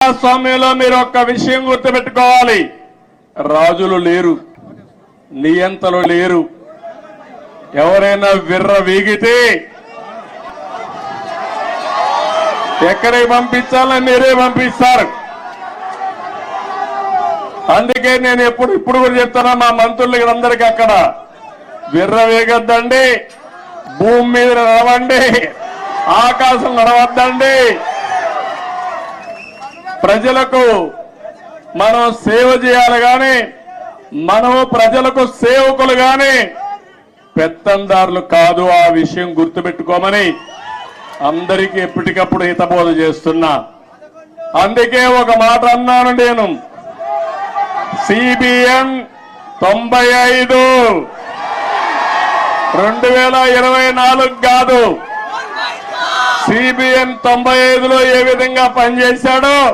ప్రజాస్వామ్యంలో మీరు ఒక్క విషయం గుర్తుపెట్టుకోవాలి. రాజులు లేరు, నియంతలు లేరు. ఎవరైనా విర్ర వీగితే ఎక్కడికి పంపించాలని మీరే పంపిస్తారు. అందుకే నేను ఇప్పుడు కూడా చెప్తున్నా మా మంత్రులకి అందరికీ, అక్కడ విర్ర వేగొద్దండి, భూమి మీద నడవండి, ఆకాశం నడవద్దండి. ప్రజలకు మనం సేవ చేయాలి కానీ మనము ప్రజలకు సేవకులు కానీ పెత్తందారులు కాదు. ఆ విషయం గుర్తుపెట్టుకోమని అందరికీ ఎప్పటికప్పుడు హితబోధ చేస్తున్నా. అందుకే ఒక మాట అన్నాను నేను, సిబిఎన్ 95 2024 కాదు, సిబిఎన్ 95లో ఏ విధంగా పనిచేశాడో